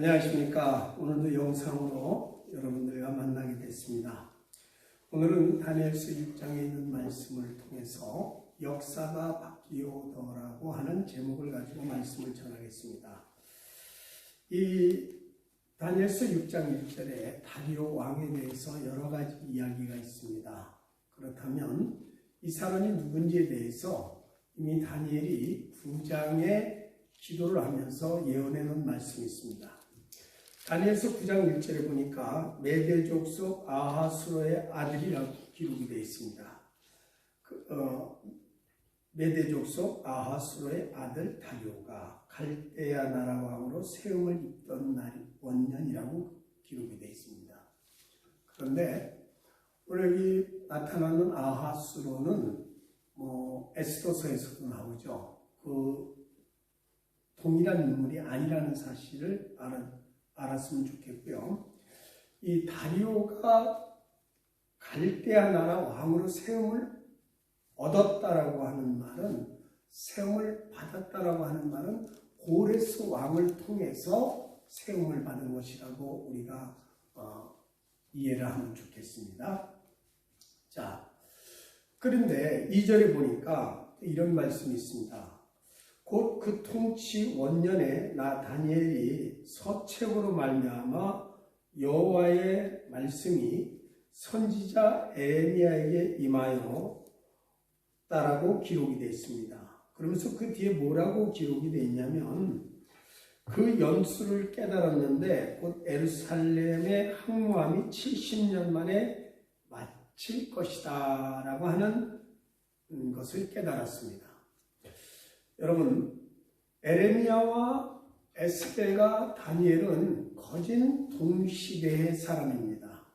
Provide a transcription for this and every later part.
안녕하십니까. 오늘도 영상으로 여러분들과 만나게 됐습니다. 오늘은 다니엘서 6장에 있는 말씀을 통해서 역사가 바뀌오더라고 하는 제목을 가지고 말씀을 전하겠습니다. 이 다니엘서 6장 1절에 다리오 왕에 대해서 여러 가지 이야기가 있습니다. 그렇다면 이 사람이 누군지에 대해서 이미 다니엘이 9장에 기도를 하면서 예언해 놓은 말씀이 있습니다. 다니엘서 9장 1절에 보니까 메대 족속 아하수로의 아들이라고 기록이 되어 있습니다. 메대 족속 아하수로의 아들 다리오가 갈대아 나라 왕으로 세움을 입던 날이 원년이라고 기록이 되어 있습니다. 그런데 오늘 여기 나타나는 아하수로는 에스더서에서도 나오죠. 그 동일한 인물이 아니라는 사실을 알았으면 좋겠고요. 이 다리오가 갈대아 나라 왕으로 세움을 얻었다라고 하는 말은, 세움을 받았다라고 하는 말은 고레스 왕을 통해서 세움을 받은 것이라고 우리가 이해를 하면 좋겠습니다. 자, 그런데 2절에 보니까 이런 말씀이 있습니다. 곧 그 통치 원년에 나 다니엘이 서책으로 말미암아 여호와의 말씀이 선지자 에레미야에게 임하였다라고 기록이 되어 있습니다. 그러면서 그 뒤에 뭐라고 기록이 되어 있냐면 그 연수를 깨달았는데 곧 예루살렘의 항무함이 70년 만에 마칠 것이다 라고 하는 것을 깨달았습니다. 여러분, 에레미야와 에스겔과 다니엘은 거진 동시대의 사람입니다.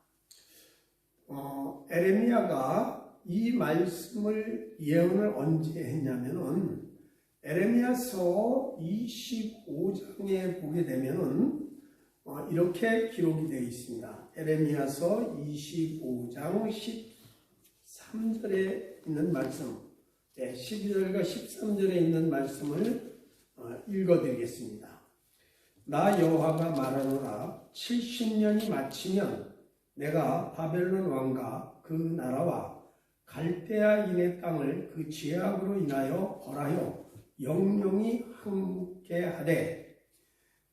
에레미야가 이 말씀을 예언을 언제 했냐면은 에레미야서 25장에 보게 되면은 이렇게 기록이 되어 있습니다. 에레미야서 25장 13절에 있는 말씀, 12절과 13절에 있는 말씀을 읽어드리겠습니다. 나 여호와가 말하노라. 70년이 마치면 내가 바벨론 왕과 그 나라와 갈대아인의 땅을 그 죄악으로 인하여 벌하여 영영이 함께 하되,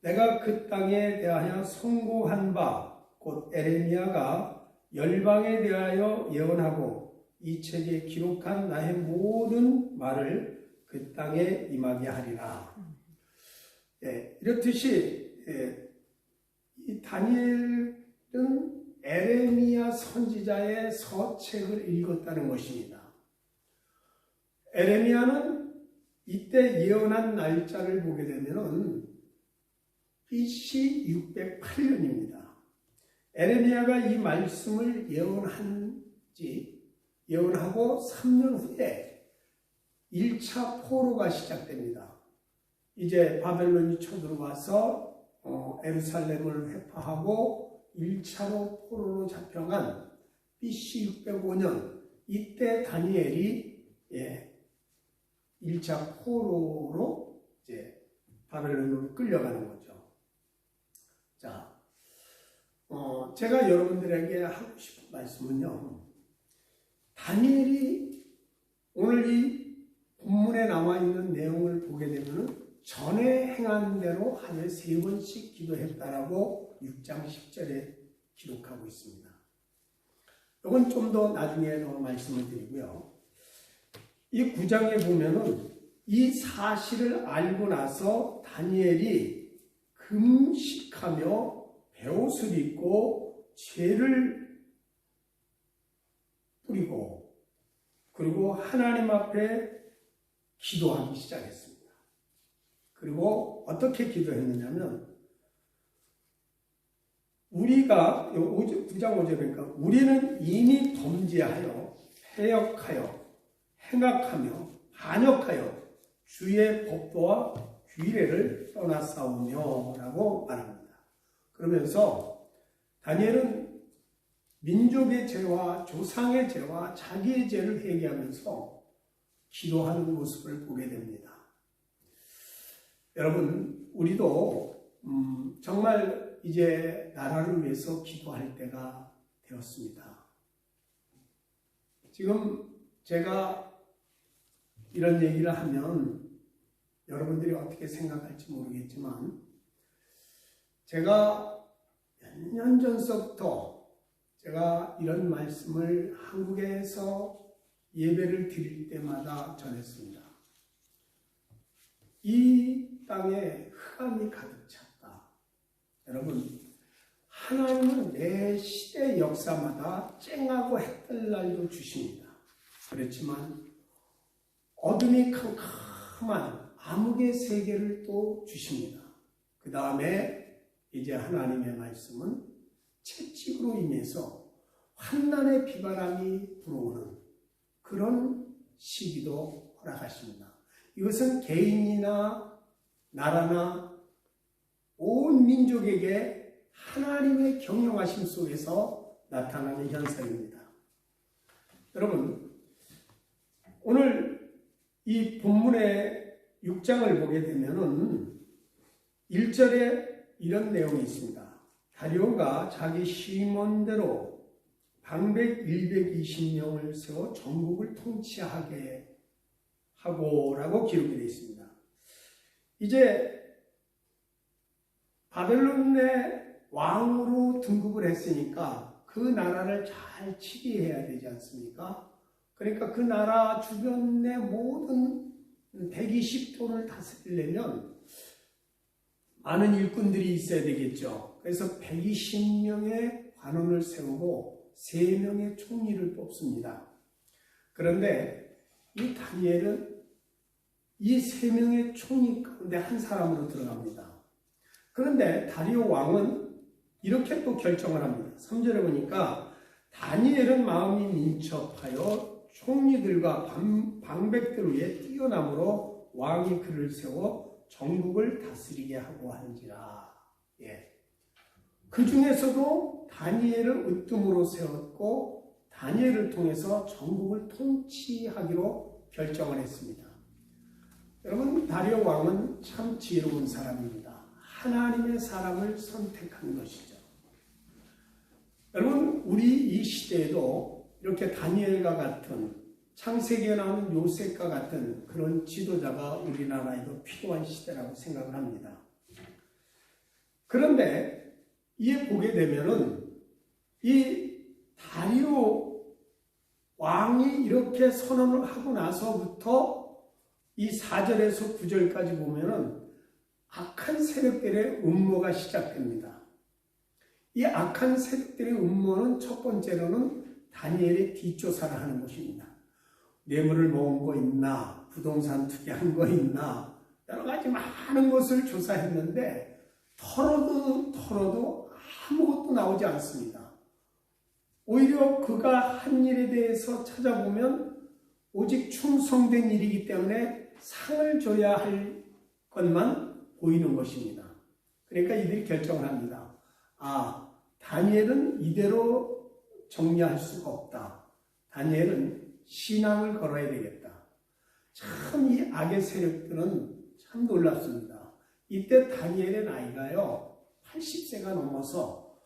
내가 그 땅에 대하여 선고한 바 곧 에레미야가 열방에 대하여 예언하고 이 책에 기록한 나의 모든 말을 그 땅에 임하게 하리라. 이렇듯이 이 다니엘은 에레미야 선지자의 서책을 읽었다는 것입니다. 에레미야는 이때 예언한 날짜를 보게 되면 BC 608년입니다. 에레미야가 이 말씀을 예언하고 3년 후에 1차 포로가 시작됩니다. 이제 바벨론이 쳐들어와서 예루살렘을 회파하고 1차로 포로로 잡혀간 BC 605년, 이때 다니엘이 1차 포로로 이제 바벨론으로 끌려가는 거죠. 자, 제가 여러분들에게 하고 싶은 말씀은요, 다니엘이 오늘 이 본문에 나와 있는 내용을 보게 되면 전에 행한 대로 하루에 3번씩 기도했다라고 6장 10절에 기록하고 있습니다. 이건 좀 더 나중에 더 말씀을 드리고요. 이 9장에 보면은 이 사실을 알고 나서 다니엘이 금식하며 베옷을 입고 죄를 뿌리고 그리고 하나님 앞에 기도하기 시작했습니다. 그리고 어떻게 기도했느냐면, 우리가 9장 5절에 보니까 우리는 이미 범죄하여 패역하여 행악하며 반역하여 주의 법도와 규례를 떠났사오며 라고 말합니다. 그러면서 다니엘은 민족의 죄와 조상의 죄와 자기의 죄를 회개하면서 기도하는 모습을 보게 됩니다. 여러분, 우리도 정말 이제 나라를 위해서 기도할 때가 되었습니다. 지금 제가 이런 얘기를 하면 여러분들이 어떻게 생각할지 모르겠지만 제가 몇 년 전서부터 제가 이런 말씀을 한국에서 예배를 드릴 때마다 전했습니다. 이 땅에 흑암이 가득 찼다. 여러분, 하나님은 매 시대 역사마다 쨍하고 해뜰 날도 주십니다. 그렇지만 어둠이 캄캄한 암흑의 세계를 또 주십니다. 그 다음에 이제 하나님의 말씀은 채찍으로 인해서 환난의 비바람이 불어오는 그런 시기도 허락하십니다. 이것은 개인이나 나라나 온 민족에게 하나님의 경영하심 속에서 나타나는 현상입니다. 여러분, 오늘 이 본문의 6장을 보게 되면은 1절에 이런 내용이 있습니다. 다리오가 자기 심원대로 방백 120명을 세워 전국을 통치하게 하고라고 기록이 되어 있습니다. 이제 바벨론의 왕으로 등극을 했으니까 그 나라를 잘 치리해야 되지 않습니까? 그러니까 그 나라 주변의 모든 120도를 다스리려면 많은 일꾼들이 있어야 되겠죠. 그래서 120명의 관원을 세우고 3명의 총리를 뽑습니다. 그런데 이 다니엘은 이 3명의 총리 가운데 한 사람으로 들어갑니다. 그런데 다리오 왕은 이렇게 또 결정을 합니다. 3절에 보니까 다니엘은 마음이 민첩하여 총리들과 방백들 위에 뛰어남으로 왕이 그를 세워 전국을 다스리게 하고 하는지라. 그 중에서도 다니엘을 으뜸으로 세웠고 다니엘을 통해서 전국을 통치하기로 결정을 했습니다. 여러분, 다리오 왕은 참 지혜로운 사람입니다. 하나님의 사람을 선택한 것이죠. 여러분, 우리 이 시대에도 이렇게 다니엘과 같은 창세기에 나오는 요셉과 같은 그런 지도자가 우리나라에도 필요한 시대라고 생각을 합니다. 그런데 이에 보게 되면은 이 다리오 왕이 이렇게 선언을 하고 나서부터 이 4절에서 9절까지 보면은 악한 세력들의 음모가 시작됩니다. 이 악한 세력들의 음모는 첫 번째로는 다니엘의 뒷조사를 하는 것입니다. 뇌물을 모은 거 있나, 부동산 투기한 거 있나, 여러 가지 많은 것을 조사했는데 털어도 아무것도 나오지 않습니다. 오히려 그가 한 일에 대해서 찾아보면 오직 충성된 일이기 때문에 상을 줘야 할 것만 보이는 것입니다. 그러니까 이들이 결정을 합니다. 다니엘은 이대로 정리할 수가 없다. 다니엘은 신앙을 걸어야 되겠다. 참 이 악의 세력들은 참 놀랍습니다. 이때 다니엘의 나이가요 80세가 넘어서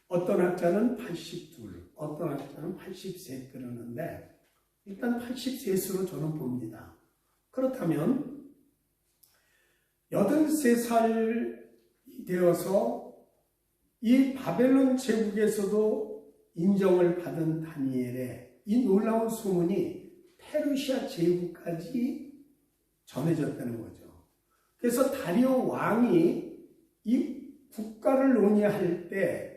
어떤 학자는 82, 어떤 학자는 80세 그러는데 일단 80세수로 저는 봅니다. 그렇다면 83살이 되어서 이 바벨론 제국에서도 인정을 받은 다니엘의 이 놀라운 소문이 페르시아 제국까지 전해졌다는 거죠. 그래서 다리오 왕이 이 국가를 논의할 때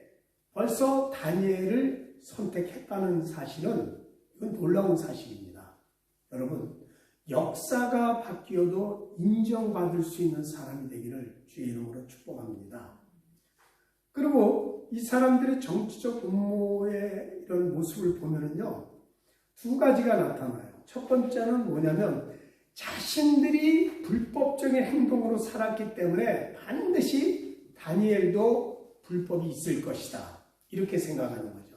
벌써 다니엘을 선택했다는 사실은 이건 놀라운 사실입니다. 여러분, 역사가 바뀌어도 인정받을 수 있는 사람이 되기를 주의 이름으로 축복합니다. 그리고 이 사람들의 정치적 음모의 이런 모습을 보면은요, 두 가지가 나타나요. 첫 번째는 뭐냐면 자신들이 불법적인 행동으로 살았기 때문에 반드시 다니엘도 불법이 있을 것이다. 이렇게 생각하는 거죠.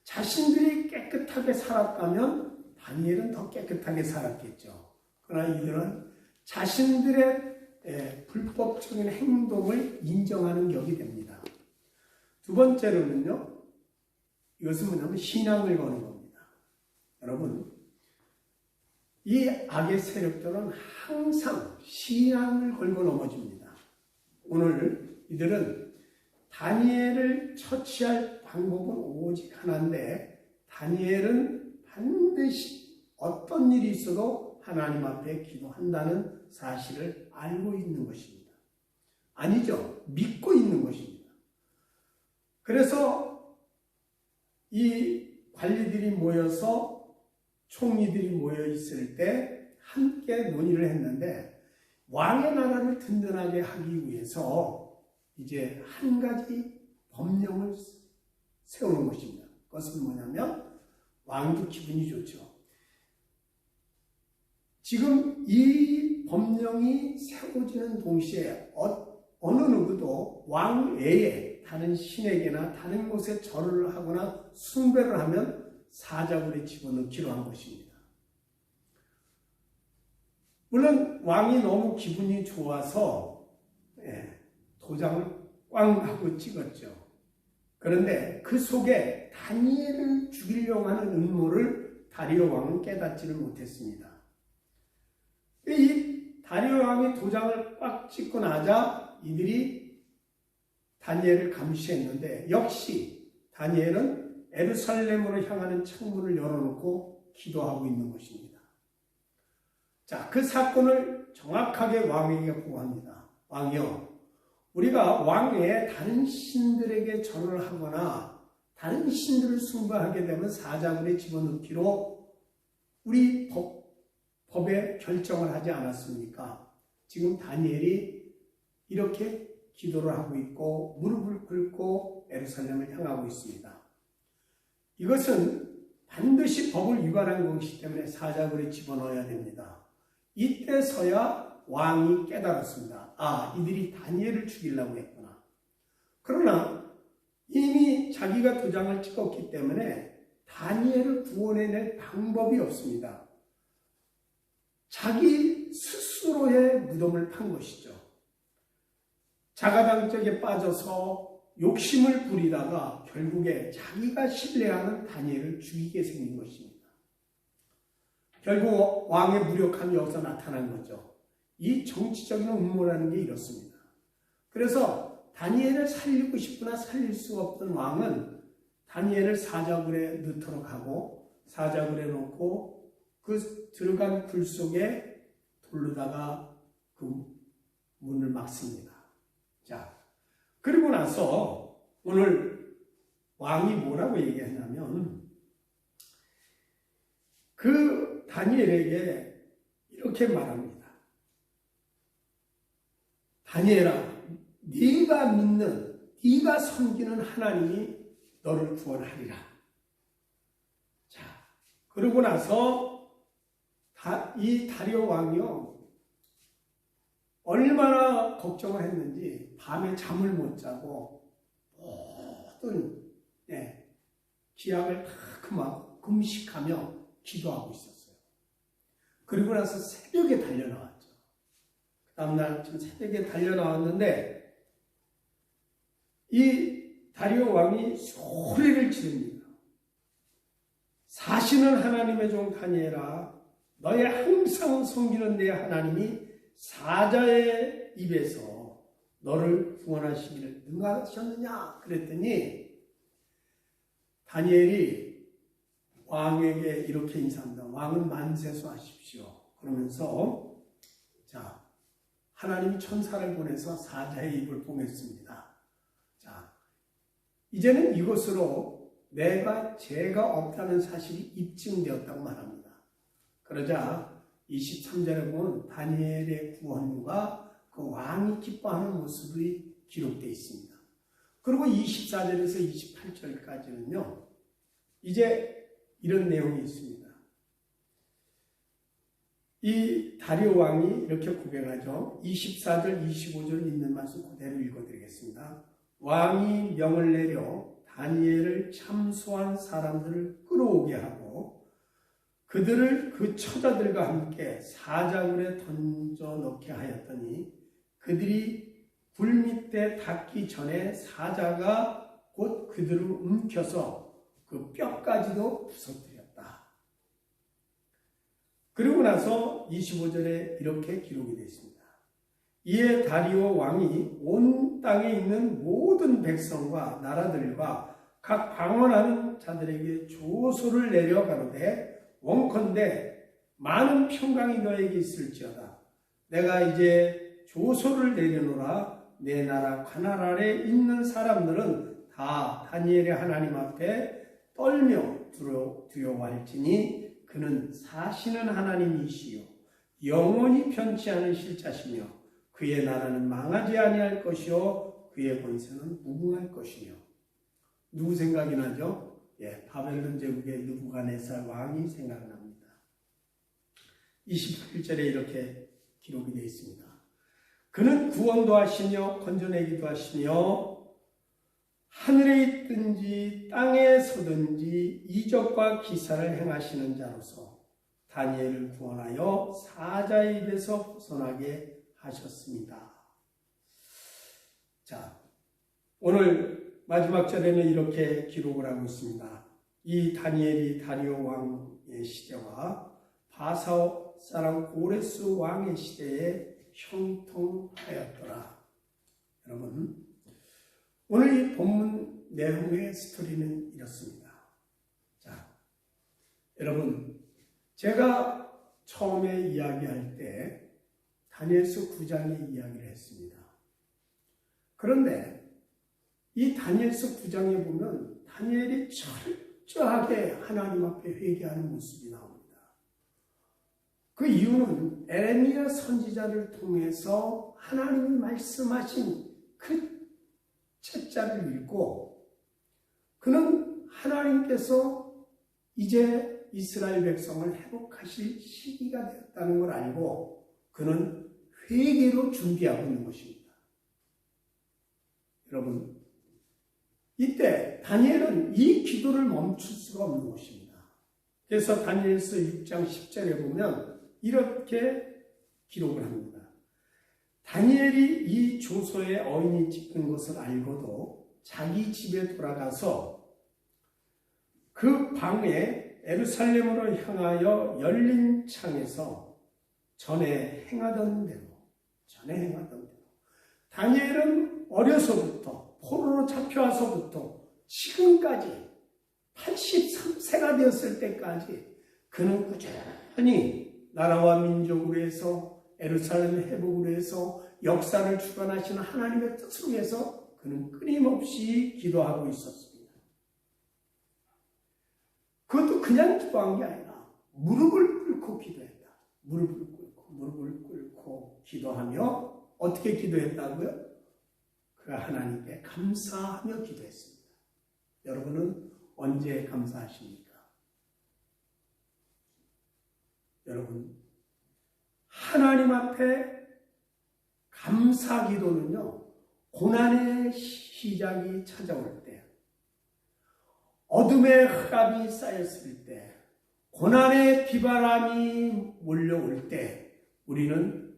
자신들이 깨끗하게 살았다면 다니엘은 더 깨끗하게 살았겠죠. 그러나 이들은 자신들의 불법적인 행동을 인정하는 격이 됩니다. 두 번째로는요, 이것은 뭐냐면 신앙을 거는 겁니다. 여러분, 이 악의 세력들은 항상 신앙을 걸고 넘어집니다. 오늘 이들은 다니엘을 처치할 방법은 오직 하나인데, 다니엘은 반드시 어떤 일이 있어도 하나님 앞에 기도한다는 사실을 알고 있는 것입니다. 아니죠. 믿고 있는 것입니다. 그래서 이 관리들이 모여서 총리들이 모여 있을 때 함께 논의를 했는데, 왕의 나라를 든든하게 하기 위해서 이제 한 가지 법령을 세우는 것입니다. 그것은 뭐냐면 왕도 기분이 좋죠. 지금 이 법령이 세워지는 동시에 어느 누구도 왕 외에 다른 신에게나 다른 곳에 절을 하거나 숭배를 하면 사자굴에 집어넣기로 한 것입니다. 물론 왕이 너무 기분이 좋아서 도장을 꽝 하고 찍었죠. 그런데 그 속에 다니엘을 죽이려고 하는 음모를 다리오 왕은 깨닫지를 못했습니다. 이 다리오 왕이 도장을 꽉 찍고 나자 이들이 다니엘을 감시했는데, 역시 다니엘은 예루살렘으로 향하는 창문을 열어놓고 기도하고 있는 것입니다. 자, 그 사건을 정확하게 왕에게 보고합니다. 왕이여, 우리가 왕 외에 다른 신들에게 절을 하거나 다른 신들을 숭배하게 되면 사자굴에 집어넣기로 우리 법에 결정을 하지 않았습니까? 지금 다니엘이 이렇게 기도를 하고 있고 무릎을 꿇고 예루살렘을 향하고 있습니다. 이것은 반드시 법을 위반한 것이기 때문에 사자굴에 집어넣어야 됩니다. 이때서야 왕이 깨달았습니다. 아, 이들이 다니엘을 죽이려고 했구나. 그러나 이미 자기가 도장을 찍었기 때문에 다니엘을 구원해낼 방법이 없습니다. 자기 스스로의 무덤을 판 것이죠. 자가당적에 빠져서 욕심을 부리다가 결국에 자기가 신뢰하는 다니엘을 죽이게 생긴 것입니다. 결국 왕의 무력함이 여기서 나타난 거죠. 이 정치적인 음모라는 게 이렇습니다. 그래서 다니엘을 살리고 싶으나 살릴 수 없던 왕은 다니엘을 사자굴에 넣도록 하고 사자굴에 놓고 그 들어간 불 속에 돌로다가 그 문을 막습니다. 자, 그리고 나서 오늘 왕이 뭐라고 얘기하냐면 그 다니엘에게 이렇게 말합니다. 다니엘아, 네가 믿는, 네가 섬기는 하나님이 너를 구원하리라. 자, 그러고 나서 이 다리오 왕이요, 얼마나 걱정을 했는지 밤에 잠을 못 자고 모든 기약을 다 금식하며 기도하고 있었어요. 그리고 나서 새벽에 달려나왔죠. 그 다음날 지금 새벽에 달려나왔는데 이 다리오 왕이 소리를 지릅니다. 사시는 하나님의 종 다니엘아, 너의 항상 섬기는 내 하나님이 사자의 입에서 너를 구원하시기를 능하셨느냐? 그랬더니 다니엘이 왕에게 이렇게 인사합니다. 왕은 만세수하십시오. 그러면서 자, 하나님이 천사를 보내서 사자의 입을 뽕했습니다. 자, 이제는 이것으로 내가 죄가 없다는 사실이 입증되었다고 말합니다. 그러자 23절에 보면 다니엘의 구원과 그 왕이 기뻐하는 모습이 기록되어 있습니다. 그리고 24절에서 28절까지는요, 이제 이런 내용이 있습니다. 이 다리오 왕이 이렇게 고백하죠. 24절, 25절 있는 말씀 그대로 읽어드리겠습니다. 왕이 명을 내려 다니엘을 참소한 사람들을 끌어오게 하고 그들을 그 처자들과 함께 사자굴에 던져 넣게 하였더니 그들이 굴 밑에 닿기 전에 사자가 곧 그들을 움켜서 그 뼈까지도 부서뜨렸다. 그리고 나서 25절에 이렇게 기록이 되어 있습니다. 이에 다리오 왕이 온 땅에 있는 모든 백성과 나라들과 각 방언하는 자들에게 조소를 내려 가로되 원컨대 많은 평강이 너에게 있을지어다. 내가 이제 조소를 내려놓으라. 내 나라 관할 아래 있는 사람들은 다 다니엘의 하나님 앞에 떨며 두려워할지니 그는 사시는 하나님이시요 영원히 변치 않으실 자시며 그의 나라는 망하지 아니할 것이요 그의 권세는 무궁할 것이며. 누구 생각이 나죠? 바벨론 제국의 느부갓네살 왕이 생각납니다. 28절에 이렇게 기록이 되어 있습니다. 그는 구원도 하시며 건져내기도 하시며 하늘에 있든지 땅에 서든지 이적과 기사를 행하시는 자로서 다니엘을 구원하여 사자의 입에서 벗어나게 하셨습니다. 자, 오늘 마지막 절에는 이렇게 기록을 하고 있습니다. 이 다니엘이 다리오 왕의 시대와 바사 사람 고레스 왕의 시대에 형통하였더라. 여러분, 오늘 이 본문 내용의 스토리는 이렇습니다. 자, 여러분, 제가 처음에 이야기할 때 다니엘서 9장의 이야기를 했습니다. 그런데 이 다니엘서 9장에 보면 다니엘이 철저하게 하나님 앞에 회개하는 모습이 나옵니다. 그 이유는 에레미야 선지자를 통해서 하나님이 말씀하신 그 책자를 읽고 그는 하나님께서 이제 이스라엘 백성을 회복하실 시기가 되었다는 걸 알고 그는 회개로 준비하고 있는 것입니다. 여러분, 이때 다니엘은 이 기도를 멈출 수가 없는 것입니다. 그래서 다니엘서 6장 10절에 보면 이렇게 기록을 합니다. 다니엘이 이 조서에 어인이 찍힌 것을 알고도 자기 집에 돌아가서 그 방에 예루살렘으로 향하여 열린 창에서 전에 행하던 대로 다니엘은 어려서부터 포로로 잡혀와서부터 지금까지 83세가 되었을 때까지 그는 꾸준히 나라와 민족을 위해서 예루살렘 회복을 위해서 역사를 주관하시는 하나님의 뜻을 위해서 그는 끊임없이 기도하고 있었습니다. 그것도 그냥 기도한 게 아니라 무릎을 꿇고 기도했다. 무릎을 꿇고 기도하며 어떻게 기도했다고요? 그가 하나님께 감사하며 기도했습니다. 여러분은 언제 감사하십니까? 여러분, 하나님 앞에 감사 기도는요, 고난의 시작이 찾아올 때, 어둠의 흑암이 쌓였을 때, 고난의 비바람이 몰려올 때, 우리는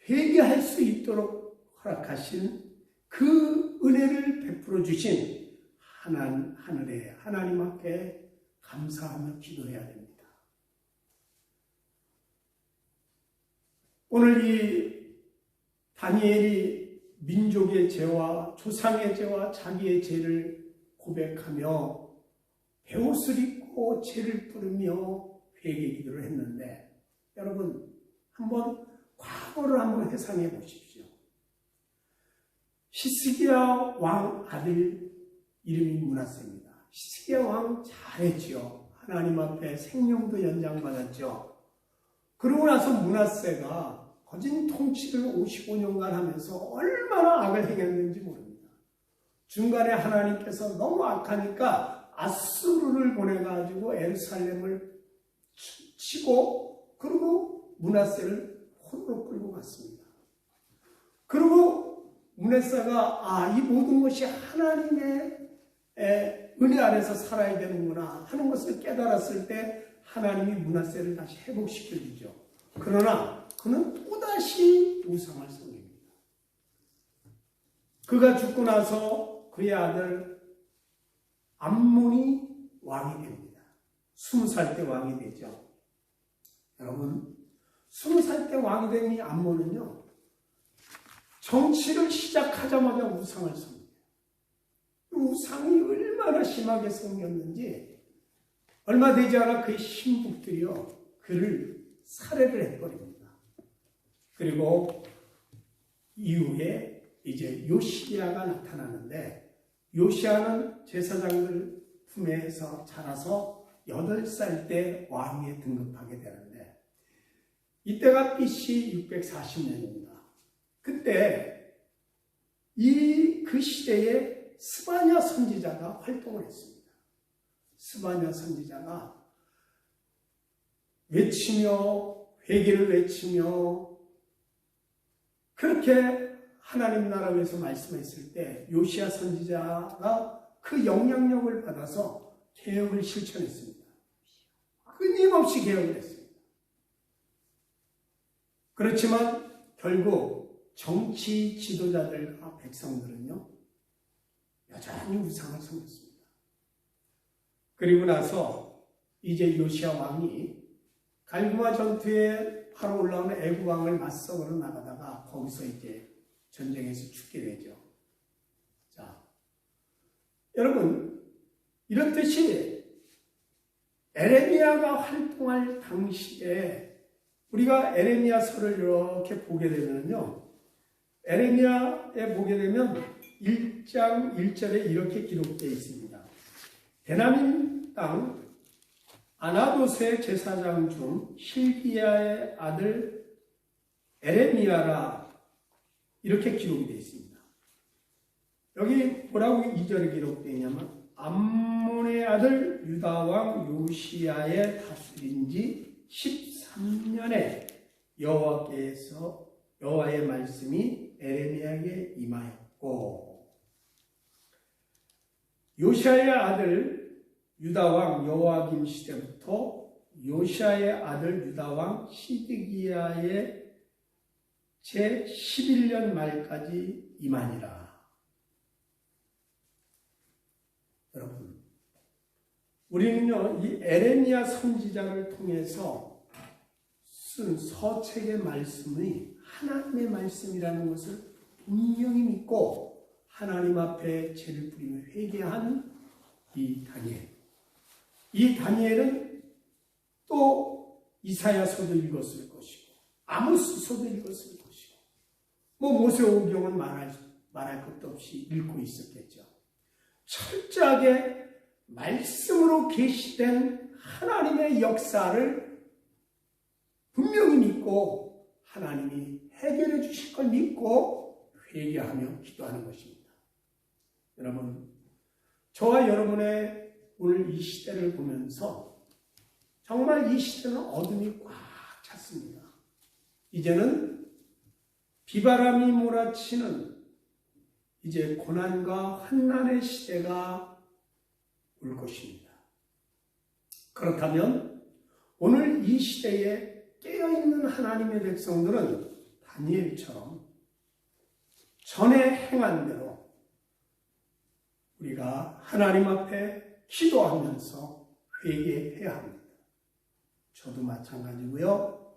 회개할 수 있도록 허락하신 그 은혜를 베풀어 주신 하늘의 하나님 앞에 감사하며 기도해야 됩니다. 오늘 이 다니엘이 민족의 죄와 조상의 죄와 자기의 죄를 고백하며 베옷을 입고 죄를 뿌리며 회개 기도를 했는데, 여러분 한번 과거를 한번 회상해 보십시오. 히스기야 왕 아들 이름이 므낫세입니다. 히스기야 왕 잘했지요. 하나님 앞에 생명도 연장받았죠. 그러고 나서 므낫세가 거진 통치를 55년간 하면서 얼마나 악을 행했는지 모릅니다. 중간에 하나님께서 너무 악하니까 아수르를 보내가지고 예루살렘을 치고 그리고 므낫세를 홀로 끌고 갔습니다. 그리고 므낫세가 이 모든 것이 하나님의 은혜 아래서 살아야 되는구나 하는 것을 깨달았을 때 하나님이 므낫세를 다시 회복시켜주죠. 그러나 그는 또다시 또다시 우상을 섬깁니다. 그가 죽고 나서 그의 아들 암몬이 왕이 됩니다. 20살 때 왕이 되죠. 여러분, 20살 때 왕이 된 이 암몬은요, 정치를 시작하자마자 우상을 섬겨요. 우상이 얼마나 심하게 섬겼는지 얼마 되지 않아 그의 신복들이요, 그를 살해를 해버립니다. 그리고 이후에 이제 요시야가 나타나는데, 요시야는 제사장들 품에서 자라서 8살 때 왕위에 등극하게 되는데, 이때가 BC 640년입니다. 그때 그 시대에 스바냐 선지자가 활동을 했습니다. 스바냐 선지자가 외치며 회개를 외치며 그렇게 하나님 나라 위해서 말씀했을 때 요시야 선지자가 그 영향력을 받아서 개혁을 실천했습니다. 끊임없이 개혁을 했습니다. 그렇지만 결국 정치 지도자들과 백성들은요, 여전히 우상을 섬겼습니다. 그리고 나서 이제 요시야 왕이 갈구마 전투에 바로 올라오는 애굽 왕을 맞서러 나가다가 거기서 이제 전쟁에서 죽게 되죠. 자, 여러분, 이렇듯이 에레미야가 활동할 당시에 우리가 에레미야서를 이렇게 보게 되면요, 에레미야에 보게 되면 1장 1절에 이렇게 기록되어 있습니다. 베냐민 땅 아나도스의 제사장 중 실기야의 아들 에레미야라, 이렇게 기록이 되어 있습니다. 여기 뭐라고 2절에 기록되어 있냐면, 암몬의 아들 유다왕 요시야의 다스린 지 13년에 여호와의 말씀이 에레미야에게 임하였고, 요시야의 아들 유다왕 여호와김 시대부터 요시야의 아들 유다왕 시드기야의 제 11년 말까지 임하니라. 여러분, 우리는요, 이 에레미야 선지자를 통해서 쓴 서책의 말씀이 하나님의 말씀이라는 것을 분명히 믿고 하나님 앞에 죄를 뿌리며 회개한 이 다니엘은 또 이사야서도 읽었을 것이고 아모스서도 읽었을 것이고 모세오경은 말할 것도 없이 읽고 있었겠죠. 철저하게 말씀으로 계시된 하나님의 역사를 분명히 믿고 하나님이 해결해 주실 걸 믿고 회개하며 기도하는 것입니다. 여러분, 저와 여러분의 오늘 이 시대를 보면서 정말 이 시대는 어둠이 꽉 찼습니다. 이제는 비바람이 몰아치는 이제 고난과 환난의 시대가 올 것입니다. 그렇다면 오늘 이 시대에 깨어있는 하나님의 백성들은 다니엘처럼 전에 행한 대로 우리가 하나님 앞에 기도하면서 회개해야 합니다. 저도 마찬가지고요.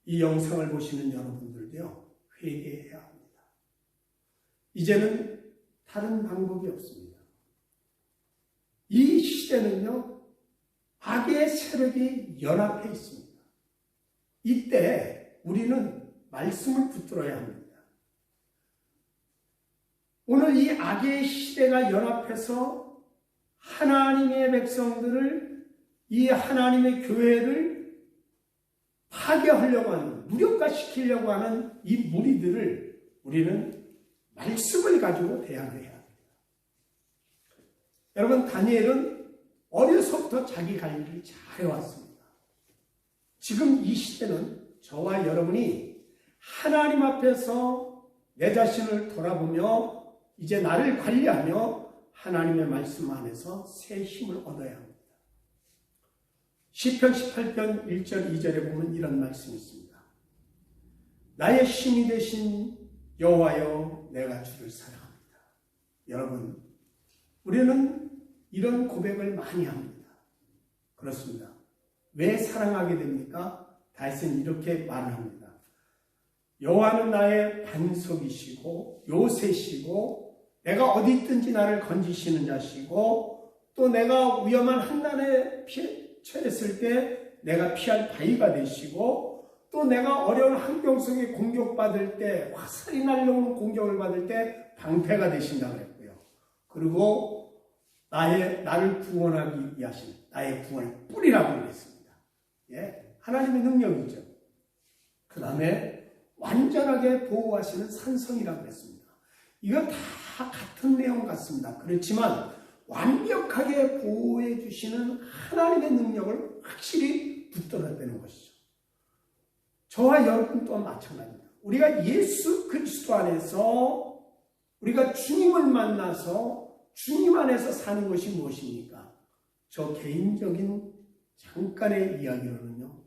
이 영상을 보시는 여러분들도요, 회개해야 합니다. 이제는 다른 방법이 없습니다. 이 시대는요, 악의 세력이 연합해 있습니다. 이때 우리는 말씀을 붙들어야 합니다. 오늘 이 악의 시대가 연합해서 하나님의 백성들을, 이 하나님의 교회를 파괴하려고 하는, 무력화시키려고 하는 이 무리들을 우리는 말씀을 가지고 대항해야 합니다. 여러분, 다니엘은 어려서부터 자기 갈 일을 잘 해왔습니다. 지금 이 시대는 저와 여러분이 하나님 앞에서 내 자신을 돌아보며 이제 나를 관리하며 하나님의 말씀 안에서 새 힘을 얻어야 합니다. 시편 18편 1절 2절에 보면 이런 말씀이 있습니다. 나의 힘이 되신 여호와여, 내가 주를 사랑합니다. 여러분, 우리는 이런 고백을 많이 합니다. 그렇습니다. 왜 사랑하게 됩니까? 다윗은 이렇게 말을 합니다. 여호와는 나의 반석이시고 요새시고 내가 어디 있든지 나를 건지시는 자시고 또 내가 위험한 한난에 처했을 때 내가 피할 바위가 되시고 또 내가 어려운 환경 속에 공격받을 때 화살이 날려오는 공격을 받을 때 방패가 되신다고 했고요. 그리고 나를 구원하기 위하신 나의 구원의 뿌리라고 했습니다. 예, 하나님의 능력이죠. 그 다음에 완전하게 보호하시는 산성이라고 했습니다. 이거 다 같은 내용 같습니다. 그렇지만 완벽하게 보호해 주시는 하나님의 능력을 확실히 붙들어내는 것이죠. 저와 여러분 또한 마찬가지입니다. 우리가 예수 그리스도 안에서 우리가 주님을 만나서 주님 안에서 사는 것이 무엇입니까? 저 개인적인 잠깐의 이야기로는요.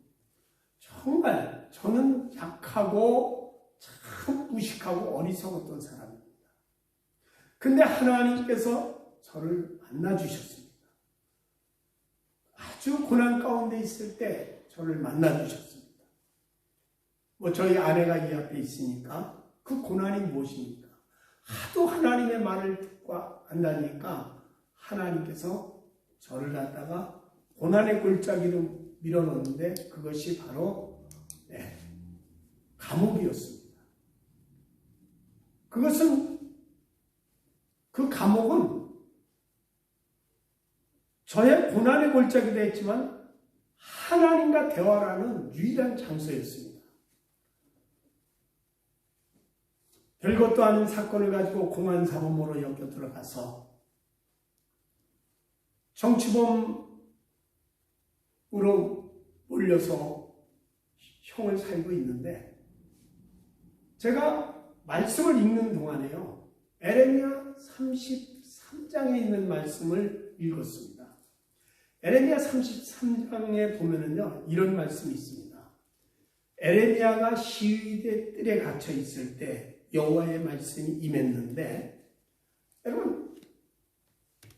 정말 저는 약하고 참 무식하고 어리석었던 사람입니다. 근데 하나님께서 저를 만나주셨습니다. 아주 고난 가운데 있을 때 저를 만나주셨습니다. 저희 아내가 이 앞에 있으니까 그 고난이 무엇입니까? 하도 하나님의 말을 듣고 안다니까 하나님께서 저를 갖다가 고난의 골짜기로 밀어넣는데 그것이 바로 감옥이었습니다. 그 감옥은 저의 고난의 골짜기도 했지만 하나님과 대화라는 유일한 장소였습니다. 별것도 아닌 사건을 가지고 공안사범으로 엮여 들어가서 정치범으로 몰려서 형을 살고 있는데 제가 말씀을 읽는 동안에요. 에레미야 33장에 있는 말씀을 읽었습니다. 에레미야 33장에 보면은요, 이런 말씀이 있습니다. 에레미야가 시위대 뜰에 갇혀 있을 때 여호와의 말씀이 임했는데, 여러분,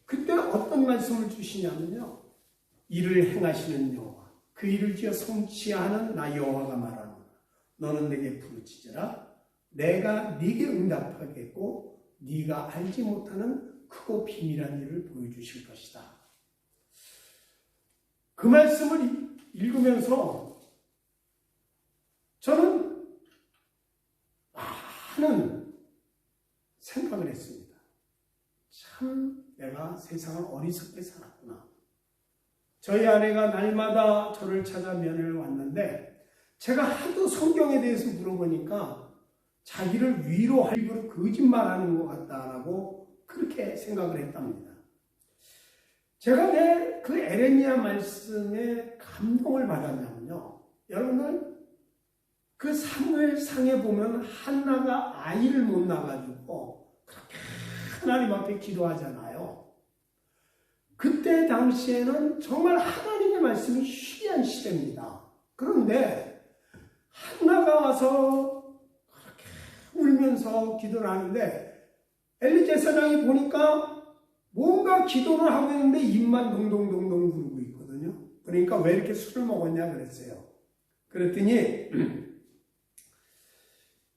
그때 어떤 말씀을 주시냐면요. 이를 행하시는 여호와, 그 일을 지어 성취하는 나 여호와가 말하노라. 너는 내게 부르짖으라. 내가 네게 응답하겠고 네가 알지 못하는 크고 비밀한 일을 보여주실 것이다. 그 말씀을 읽으면서 저는 많은 생각을 했습니다. 참 내가 세상을 어리석게 살았구나. 저희 아내가 날마다 저를 찾아 면회를 왔는데 제가 하도 성경에 대해서 물어보니까 자기를 위로하려고 거짓말하는 것 같다라고 그렇게 생각을 했답니다. 제가 왜 그 에레미야 말씀에 감동을 받았냐면요. 여러분들 그 사무엘상에 보면 한나가 아이를 못 낳아가지고 그렇게 하나님 앞에 기도하잖아요. 그때 당시에는 정말 하나님의 말씀이 희귀한 시대입니다. 그런데 한나가 와서 그렇게 울면서 기도를 하는데 엘리 제사장이 보니까 뭔가 기도를 하고 있는데 입만 동동동동 구르고 있거든요. 그러니까 왜 이렇게 술을 먹었냐 그랬어요. 그랬더니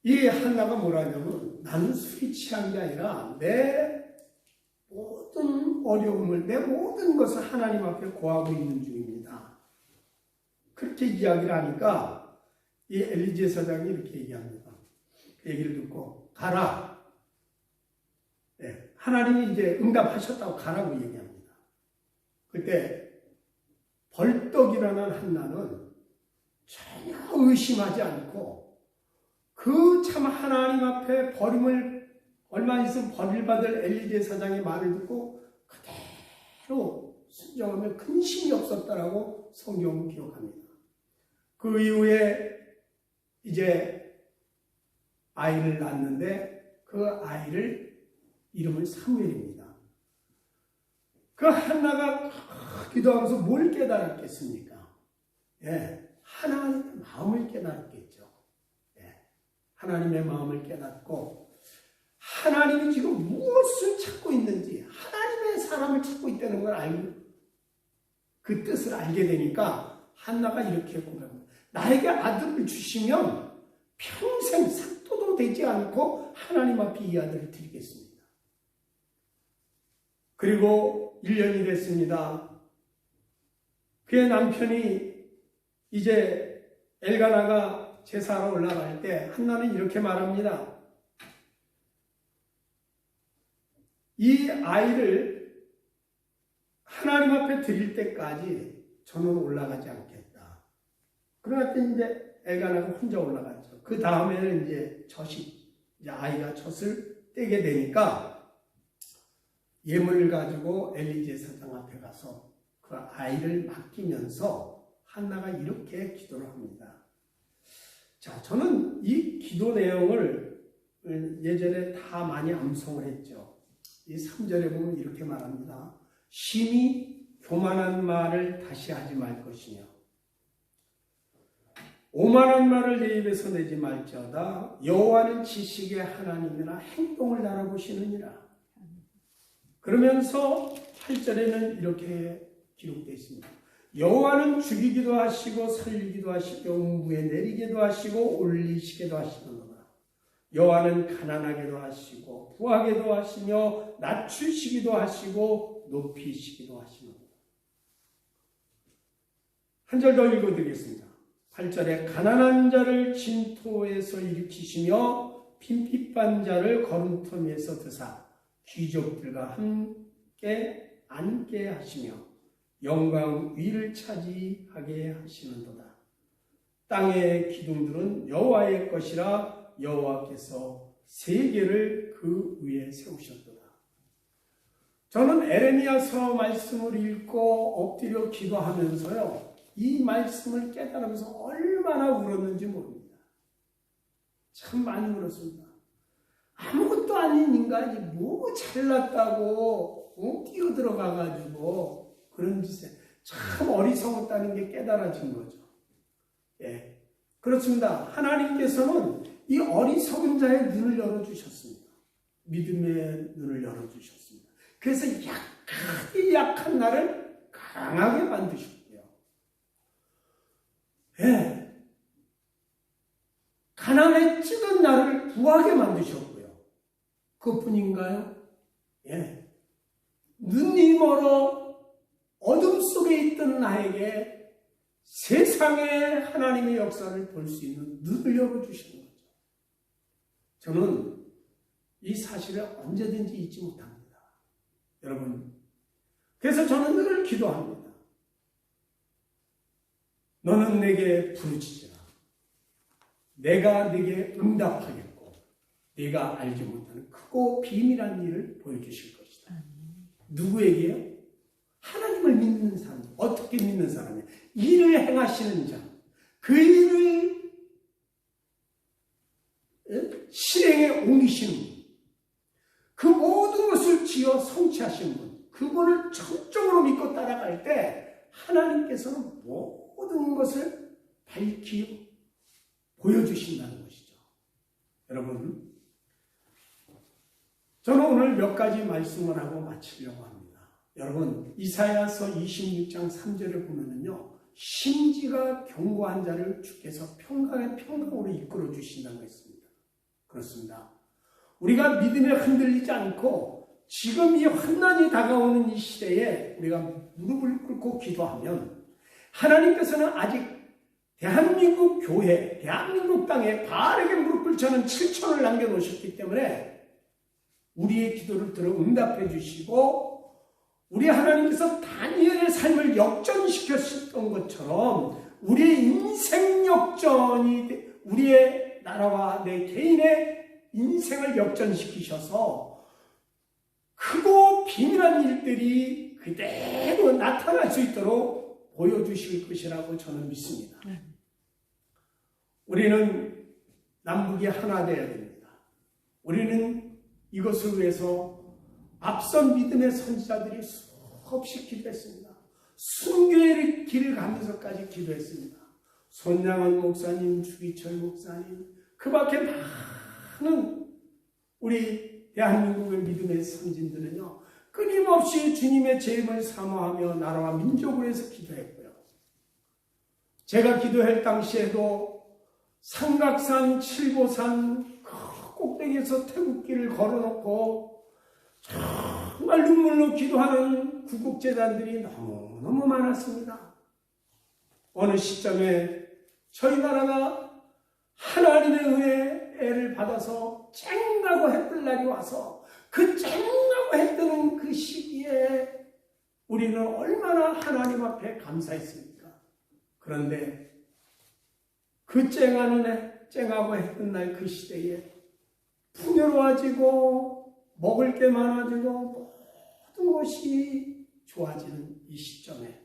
이 한나가 뭐라냐면 나는 술이 취한 게 아니라 내 모든 어려움을 내 모든 것을 하나님 앞에 고하고 있는 중입니다. 그렇게 이야기를 하니까 이 엘리 제사장이 이렇게 얘기합니다. 그 얘기를 듣고 가라. 네, 하나님이 이제 응답하셨다고 가라고 얘기합니다. 그때 벌떡 일어난 한나는 전혀 의심하지 않고 그 참 하나님 앞에 버림을 얼마 있으면 버림받을 엘리 제사장의 말을 듣고 그대로 순종하며 근심이 없었다라고 성경은 기록합니다. 그 이후에 이제 아이를 낳았는데 그 아이를 이름을 사무엘입니다. 그 한나가 기도하면서 뭘 깨달았겠습니까? 예, 하나님의 마음을 깨달았겠죠. 예, 하나님의 마음을 깨닫고 하나님이 지금 무엇을 찾고 있는지, 하나님의 사람을 찾고 있다는 걸 알고 그 뜻을 알게 되니까 한나가 이렇게 고백합니다. 나에게 아들을 주시면 평생 삭도도 되지 않고 하나님 앞에 이 아들을 드리겠습니다. 그리고 1년이 됐습니다. 그의 남편이 이제 엘가나가 제사하러 올라갈 때 한나는 이렇게 말합니다. 이 아이를 하나님 앞에 드릴 때까지 저는 올라가지 않겠다. 그러나 이제 엘가나가 혼자 올라갔죠. 그 다음에는 이제 아이가 젖을 떼게 되니까 예물을 가지고 엘리 제사장 앞에 가서 그 아이를 맡기면서 한나가 이렇게 기도를 합니다. 자, 저는 이 기도 내용을 예전에 다 많이 암송을 했죠. 이 3절에 보면 이렇게 말합니다. 심히 교만한 말을 다시 하지 말 것이며 오만한 말을 내 입에서 내지 말지어다. 여호와는 지식의 하나님이라 행동을 알아보시느니라. 그러면서 8절에는 이렇게 기록되어 있습니다. 여호와는 죽이기도 하시고 살리기도 하시고 무에 내리기도 하시고 올리시기도 하시느니라. 여호와는 가난하게도 하시고 부하게도 하시며 낮추시기도 하시고 높이시기도 하시느니라. 한 절 더 읽어드리겠습니다. 8절에 가난한 자를 진토에서 일으키시며 빈핍한 자를 거름터미에서 드사 귀족들과 함께 앉게 하시며 영광 위를 차지하게 하시는도다. 땅의 기둥들은 여호와의 것이라 여호와께서 세계를 그 위에 세우셨도다. 저는 에레미야서 말씀을 읽고 엎드려 기도하면서요, 이 말씀을 깨달으면서 얼마나 울었는지 모릅니다. 참 많이 울었습니다. 아무것도 아닌 인간이 뭐 잘났다고 뛰어들어가가지고 그런 짓에 참 어리석었다는 게 깨달아진 거죠. 예, 그렇습니다. 하나님께서는 이 어리석은 자의 눈을 열어주셨습니다. 믿음의 눈을 열어주셨습니다. 그래서 약한 나를 강하게 만드셨고요. 예, 가난에 찌든 나를 부하게 만드셨고요. 그것뿐인가요? 예, 눈이 멀어 어둠 속에 있던 나에게 세상의 하나님의 역사를 볼 수 있는 눈을 열어주시는 거죠. 저는 이 사실을 언제든지 잊지 못합니다. 여러분, 그래서 저는 늘 기도합니다. 너는 내게 부르짖으라. 내가 네게 응답하겠고 네가 알지 못하는 크고 비밀한 일을 보여주실 것이다. 누구에게요? 하나님을 믿는 사람. 어떻게 믿는 사람이에요? 일을 행하시는 자. 그 일을 실행에 옮기시는 분. 그 모든 것을 지어 성취하시는 분. 그분을 전적으로 믿고 따라갈 때 하나님께서는 모든 것을 밝히 보여주신다는 것이죠. 여러분, 저는 오늘 몇 가지 말씀을 하고 마치려고 합니다. 여러분, 이사야서 26장 3절에 보면은요, 심지가 견고한 자를 주께서 평강으로 이끌어 주신다고 했습니다. 그렇습니다. 우리가 믿음에 흔들리지 않고 지금 이 환난이 다가오는 이 시대에 우리가 무릎을 꿇고 기도하면 하나님께서는 아직 대한민국 교회, 대한민국 땅에 바르게 무릎 꿇자는 7천을 남겨놓으셨기 때문에 우리의 기도를 들어 응답해 주시고 우리 하나님께서 다니엘의 삶을 역전시켰던 것처럼 우리의 인생 역전이 우리의 나라와 내 개인의 인생을 역전시키셔서 크고 비밀한 일들이 그대로 나타날 수 있도록 보여주실 것이라고 저는 믿습니다. 우리는 남북이 하나 되어야 됩니다. 우리는 이것을 위해서 앞선 믿음의 선지자들이 수없이 기도했습니다. 순교의 길을 가면서까지 기도했습니다. 손양원 목사님, 주기철 목사님, 그 밖에 많은 우리 대한민국의 믿음의 선진들은요, 끊임없이 주님의 재림을 사모하며 나라와 민족을 위해서 기도했고요. 제가 기도할 당시에도 삼각산, 칠보산 그 꼭대기에서 태극기를 걸어놓고 정말 눈물로 기도하는 구국재단들이 너무너무 많았습니다. 어느 시점에 저희 나라가 하나님의 은혜를 받아서 쨍하고 해 뜰 날이 와서 그 쨍하고 해 뜨는 그 시기에 우리는 얼마나 하나님 앞에 감사했습니까? 그런데 그 쨍하고 해 뜬 날 그 시대에 풍요로워지고 먹을 게 많아지고 모든 것이 좋아지는 이 시점에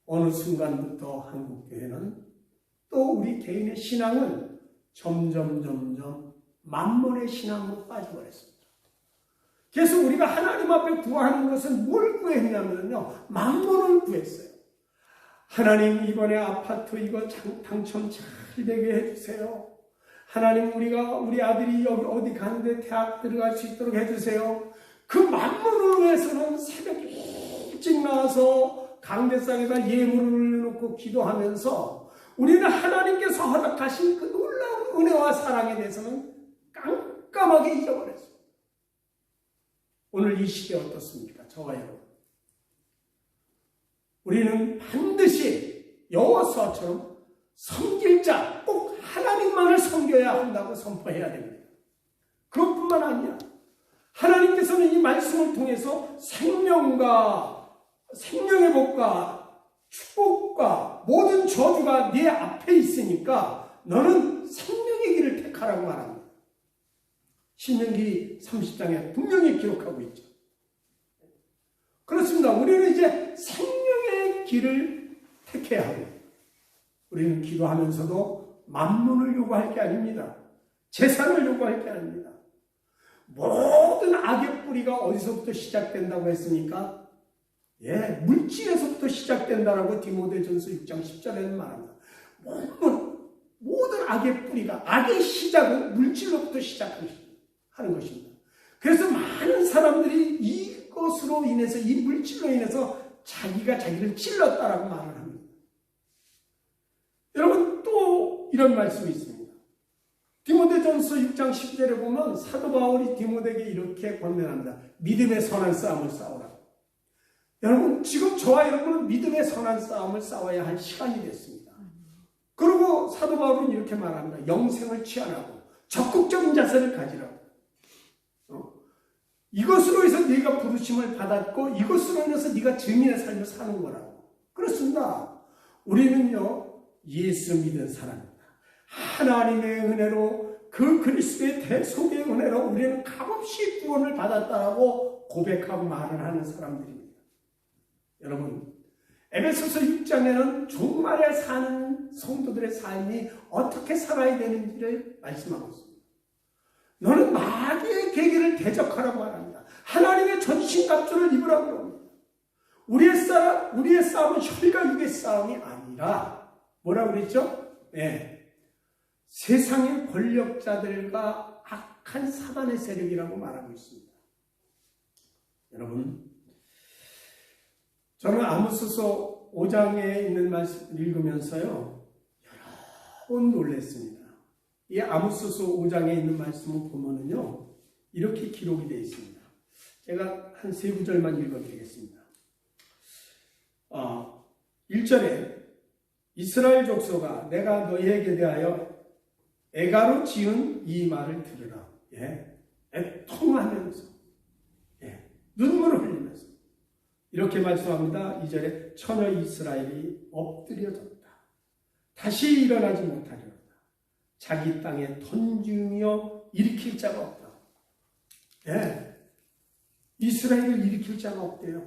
어느 순간부터 한국교회는 또 우리 개인의 신앙은 점점 만몬의 신앙으로 빠져버렸습니다. 그래서 우리가 하나님 앞에 구하는 것은 뭘 구했냐면요, 만몬을 구했어요. 하나님, 이번에 아파트 이거 당첨 잘 되게 해주세요. 하나님, 우리 아들이 여기 어디 가는데 대학 들어갈 수 있도록 해주세요. 그 만몬을 위해서는 새벽 일찍 나와서 강대상에다 예물을 올려놓고 기도하면서 우리는 하나님께서 허락하신 그 놀라운 은혜와 사랑에 대해서는 깜깜하게 잊어버렸어요. 오늘 이 시기에 어떻습니까? 저와 여러분. 우리는 반드시 여호수아처럼 섬길 자, 꼭 하나님만을 섬겨야 한다고 선포해야 됩니다. 그것뿐만 아니라 하나님께서는 이 말씀을 통해서 생명의 복과 축복과 모든 저주가 네 앞에 있으니까 너는 생명의 길을 택하라고 말합니다. 신명기 30장에 분명히 기록하고 있죠. 그렇습니다. 우리는 이제 생명의 길을 택해야 하고, 우리는 기도하면서도 만문을 요구할 게 아닙니다. 재산을 요구할 게 아닙니다. 모든 악의 뿌리가 어디서부터 시작된다고 했습니까? 물질에서부터 시작된다라고 디모데전서 6장 10절에는 말합니다. 모든 악의 뿌리가, 악의 시작은 물질로부터 시작하는 것입니다. 그래서 많은 사람들이 이것으로 인해서, 이 물질로 인해서 자기가 자기를 찔렀다라고 말을 합니다. 여러분, 또 이런 말씀이 있습니다. 디모데전서 6장 10절에 보면 사도 바울이 디모데에게 이렇게 권면합니다. 믿음의 선한 싸움을 싸우라. 여러분, 지금 저와 여러분은 믿음의 선한 싸움을 싸워야 할 시간이 됐습니다. 그리고 사도 바울은 이렇게 말합니다. 영생을 취하라고, 적극적인 자세를 가지라고. 이것으로 해서 네가 부르심을 받았고 이것으로 인해서 네가 증인의 삶을 사는 거라고. 그렇습니다. 우리는요, 예수 믿은 사람입니다. 하나님의 은혜로, 그 그리스도의 대속의 은혜로 우리는 값없이 구원을 받았다라고 고백하고 말을 하는 사람들입니다. 여러분, 에베소서 6장에는 종말에 사는 성도들의 삶이 어떻게 살아야 되는지를 말씀하고 있습니다. 너는 마귀의 계기를 대적하라고 말합니다. 하나님의 전신갑주를 입으라고 합니다. 우리의 싸움은 혈과 육의 싸움이 아니라 뭐라고 그랬죠? 세상의 권력자들과 악한 사단의 세력이라고 말하고 있습니다. 여러분, 저는 아모스서 5장에 있는 말씀을 읽으면서요, 여러 번 놀랐습니다. 이 아모스서 5장에 있는 말씀을 보면은요, 이렇게 기록이 되어 있습니다. 제가 한 세 구절만 읽어드리겠습니다. 1절에 이스라엘 족속아, 내가 너희에게 대하여 애가로 지은 이 말을 들으라. 애통하면서, 눈물을 흘리면서 이렇게 말씀합니다. 2절에 처녀 이스라엘이 엎드려졌다. 다시 일어나지 못하리로다. 자기 땅에 던지며 일으킬 자가 없다. 이스라엘을 일으킬 자가 없대요.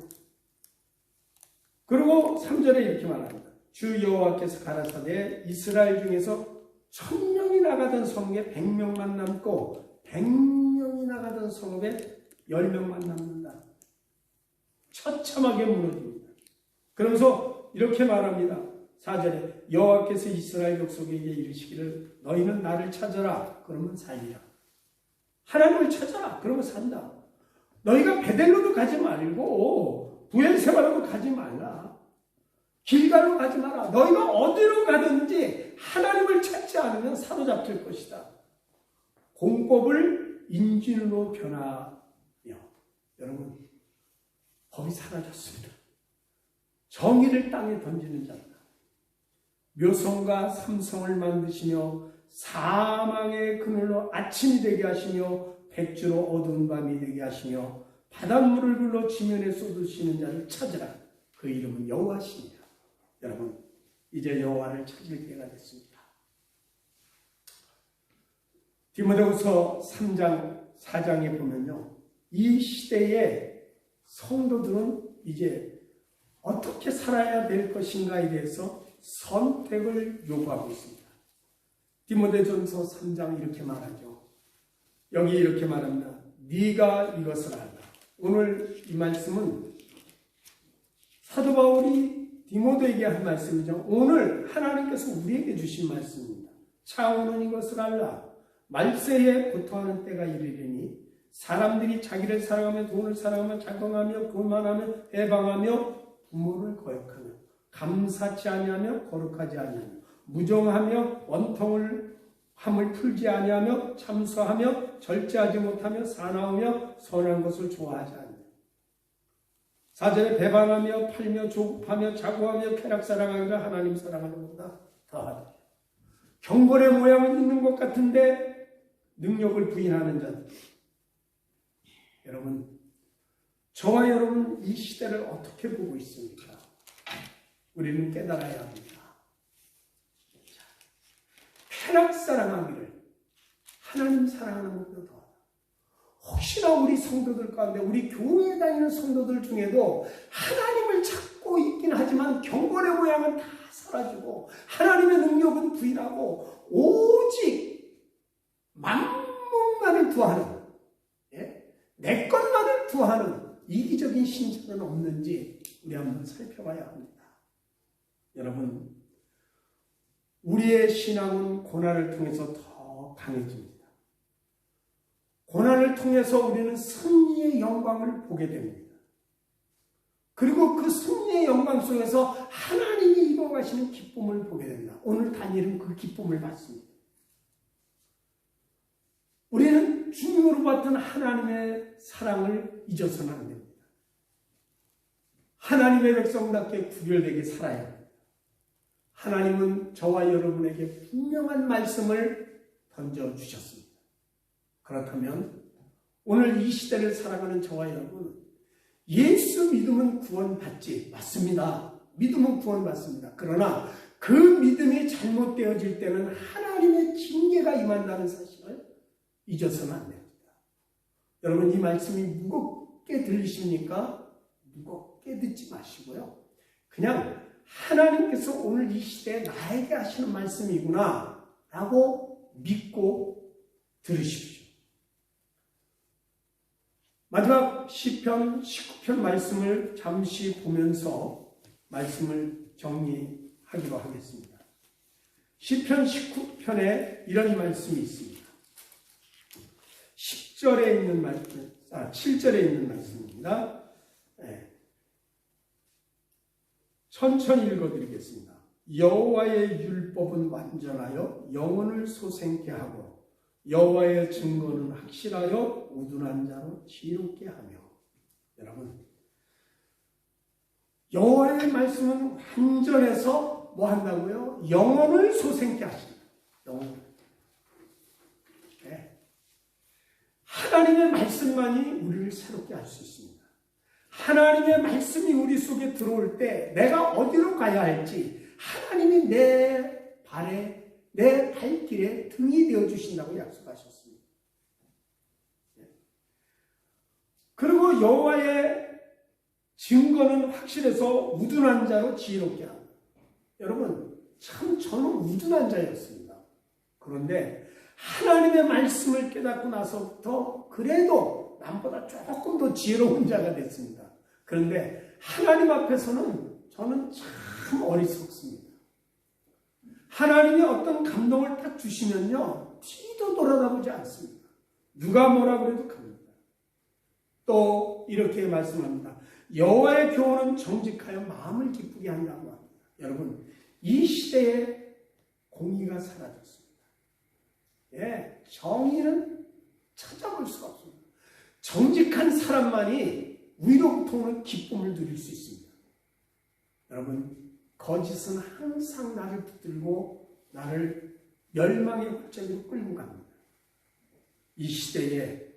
그리고 3절에 이렇게 말합니다. 주 여호와께서 가라사대 이스라엘 중에서 1000명이 나가던 성읍에 100명만 남고 100명이 나가던 성읍에 10명만 남는다. 처참하게 무너집니다. 그러면서 이렇게 말합니다. 4절에 여호와께서 이스라엘 족속에게 이르시기를 너희는 나를 찾아라. 그러면 살리라. 하나님을 찾아라. 그러면 산다. 너희가 베델로도 가지 말고 부엘세바로도 가지 말라. 길갈로 가지 마라. 너희가 어디로 가든지 하나님을 찾지 않으면 사로잡힐 것이다. 공법을 인진으로 변하며 여러분 법이 사라졌습니다. 정의를 땅에 던지는 자다. 묘성과 삼성을 만드시며 사망의 그늘로 아침이 되게 하시며 백주로 어두운 밤이 되게 하시며 바닷물을 불러 지면에 쏟으시는 자를 찾으라. 그 이름은 여호와시니라. 여러분 이제 여호와를 찾을 때가 됐습니다. 디모데후서 3장 4장에 보면요, 이 시대의 성도들은 이제 어떻게 살아야 될 것인가에 대해서 선택을 요구하고 있습니다. 디모데전서 3장 이렇게 말하죠. 여기 이렇게 말합니다. 네가 이것을 알라. 오늘 이 말씀은 사도 바울이 디모데에게 한 말씀이죠. 오늘 하나님께서 우리에게 주신 말씀입니다. 차오는 이것을 알라. 말세에 고통하는 때가 이르리니 사람들이 자기를 사랑하며 돈을 사랑하며 자긍하며 교만하며 해방하며 부모를 거역하며 감사치 아니하며 거룩하지 아니하며 무정하며 원통을 함을 풀지 아니하며 참소하며 절제하지 못하며 사나우며 선한 것을 좋아하지 않으며 4절에 배반하며 팔며 조급하며 자고하며 쾌락 사랑하기를 하나님 사랑하는 것보다 더하다. 경건의 모양은 있는 것 같은데 능력을 부인하는 자들. 여러분, 저와 여러분 이 시대를 어떻게 보고 있습니까? 우리는 깨달아야 합니다. 쾌락 사랑하기를 하나님 사랑하는 것보다 더하다. 혹시나 우리 성도들 가운데 우리 교회에 다니는 성도들 중에도 하나님을 찾고 있긴 하지만 경건의 모양은 다 사라지고 하나님의 능력은 부인하고 오직 만물만을 구하는, 내 것만을 구하는 이기적인 신앙은 없는지 우리 한번 살펴봐야 합니다. 여러분, 우리의 신앙은 고난을 통해서 더 강해집니다. 고난을 통해서 우리는 승리의 영광을 보게 됩니다. 그리고 그 승리의 영광 속에서 하나님이 이루어가시는 기쁨을 보게 됩니다. 오늘 다니엘은 그 기쁨을 받습니다. 우리는 주님으로 받은 하나님의 사랑을 잊어서는 안 됩니다. 하나님의 백성답게 구별되게 살아야 합니다. 하나님은 저와 여러분에게 분명한 말씀을 던져주셨습니다. 그렇다면 오늘 이 시대를 살아가는 저와 여러분, 예수 믿으면 구원받지, 맞습니다. 믿으면 구원받습니다. 그러나 그 믿음이 잘못되어질 때는 하나님의 징계가 임한다는 사실을 잊어서는 안 됩니다. 여러분, 이 말씀이 무겁게 들리십니까? 무겁게 듣지 마시고요. 그냥 하나님께서 오늘 이 시대에 나에게 하시는 말씀이구나 라고 믿고 들으십시오. 마지막 시편 19편 말씀을 잠시 보면서 말씀을 정리하기로 하겠습니다. 시편 19편에 이런 말씀이 있습니다. 10절에 있는 말씀, 7절에 있는 말씀입니다. 천천히 읽어드리겠습니다. 여호와의 율법은 완전하여 영혼을 소생케 하고 여호와의 증거는 확실하여 우둔한 자로 지혜롭게 하며. 여러분, 여호와의 말씀은 완전해서 뭐 한다고요? 영혼을 소생케 하신다. 영혼. 하나님의 말씀만이 우리를 새롭게 할 수 있습니다. 하나님의 말씀이 우리 속에 들어올 때 내가 어디로 가야 할지 하나님이 내 발에, 내 발길에 등이 되어주신다고 약속하셨습니다. 그리고 여호와의 증거는 확실해서 우둔한 자로 지혜롭게 합니다. 여러분, 참 저는 우둔한 자였습니다. 그런데 하나님의 말씀을 깨닫고 나서부터 그래도 남보다 조금 더 지혜로운 자가 됐습니다. 그런데 하나님 앞에서는 저는 참 어리석습니다. 하나님이 어떤 감동을 딱 주시면요, 뒤도 돌아다보지 않습니다. 누가 뭐라 그래도 갑니다. 또 이렇게 말씀합니다. 여호와의 교훈은 정직하여 마음을 기쁘게 한다고 합니다. 여러분, 이 시대에 공의가 사라졌습니다. 예, 정의는 찾아볼 수가 없습니다. 정직한 사람만이 위로부터 오는 기쁨을 누릴 수 있습니다. 여러분, 거짓은 항상 나를 붙들고 나를 멸망의 골짜기로 끌고 갑니다. 이 시대에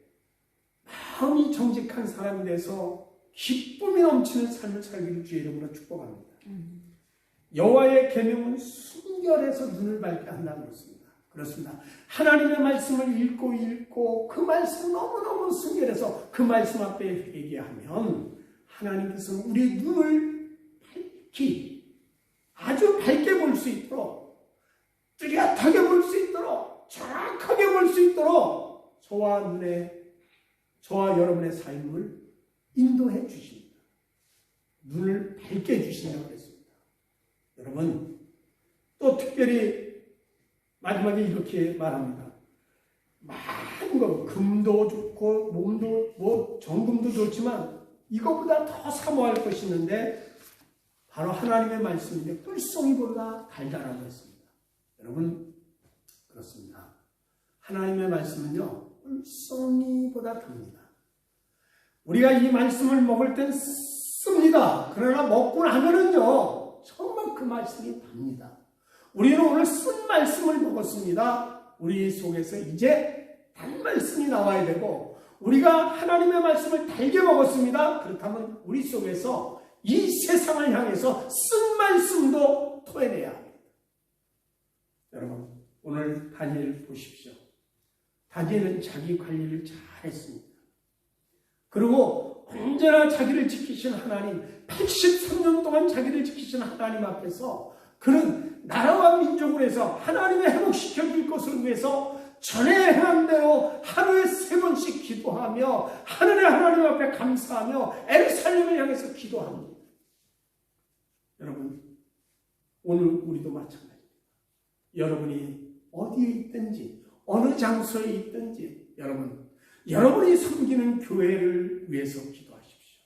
마음이 정직한 사람이 돼서 기쁨이 넘치는 삶을 살기를 주의 이름으로 축복합니다. 여호와의 계명은 순결해서 눈을 밝게 한다는 것입니다. 그렇습니다. 하나님의 말씀을 읽고 그 말씀 너무너무 순결해서 그 말씀 앞에 회개하면 하나님께서는 우리의 눈을 아주 밝게 볼 수 있도록, 뚜렷하게 볼 수 있도록, 정확하게 볼 수 있도록 저와 여러분의 삶을 인도해 주십니다. 눈을 밝게 해주신다고 했습니다. 여러분, 또 특별히 마지막에 이렇게 말합니다. 많은 거, 금도 좋고 몸도 정금도 좋지만 이거보다 더 사모할 것이 있는데 바로 하나님의 말씀인데 꿀송이보다 달달하다고 했습니다. 여러분, 그렇습니다. 하나님의 말씀은요, 꿀송이보다 답니다. 우리가 이 말씀을 먹을 땐 씁니다. 그러나 먹고 나면은요, 정말 그 말씀이 답니다. 우리는 오늘 쓴 말씀을 먹었습니다. 우리 속에서 이제 단 말씀이 나와야 되고, 우리가 하나님의 말씀을 달게 먹었습니다. 그렇다면 우리 속에서 이 세상을 향해서 쓴 말씀도 토해내야 합니다. 여러분, 오늘 다니엘 보십시오. 다니엘은 자기 관리를 잘했습니다. 그리고 언제나 자기를 지키신 하나님, 83년 동안 자기를 지키신 하나님 앞에서 그는 나라와 민족을 해서 하나님의 회복시켜줄 것을 위해서 전에 행한 대로 하루에 3번씩 기도하며 하늘의 하나님 앞에 감사하며 예루살렘을 향해서 기도합니다. 여러분, 오늘 우리도 마찬가지입니다. 여러분이 어디에 있든지 어느 장소에 있든지 여러분이 섬기는 교회를 위해서 기도하십시오.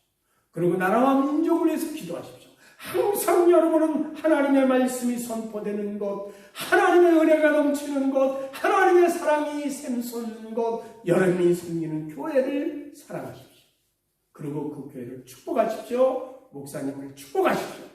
그리고 나라와 민족을 위해서 기도하십시오. 항상 여러분은 하나님의 말씀이 선포되는 것, 하나님의 은혜가 넘치는 것, 하나님의 사랑이 샘솟는 것, 여러분이 섬기는 교회를 사랑하십시오. 그리고 그 교회를 축복하십시오. 목사님을 축복하십시오.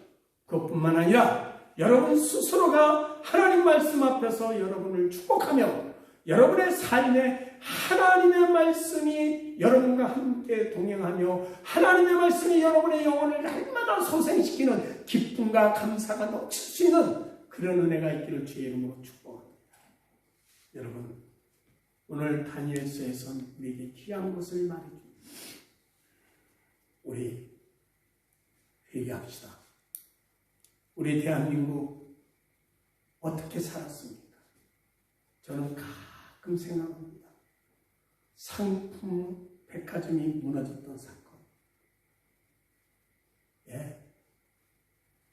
그것뿐만 아니라 여러분 스스로가 하나님 말씀 앞에서 여러분을 축복하며 여러분의 삶에 하나님의 말씀이 여러분과 함께 동행하며 하나님의 말씀이 여러분의 영혼을 날마다 소생시키는 기쁨과 감사가 넘칠 수 있는 그런 은혜가 있기를 주의 이름으로 축복합니다. 여러분, 오늘 다니엘서에서는 우리에게 귀한 것을 말해줍니다. 우리 회개합시다. 우리 대한민국 어떻게 살았습니까? 저는 가끔 생각합니다. 상품 백화점이 무너졌던 사건.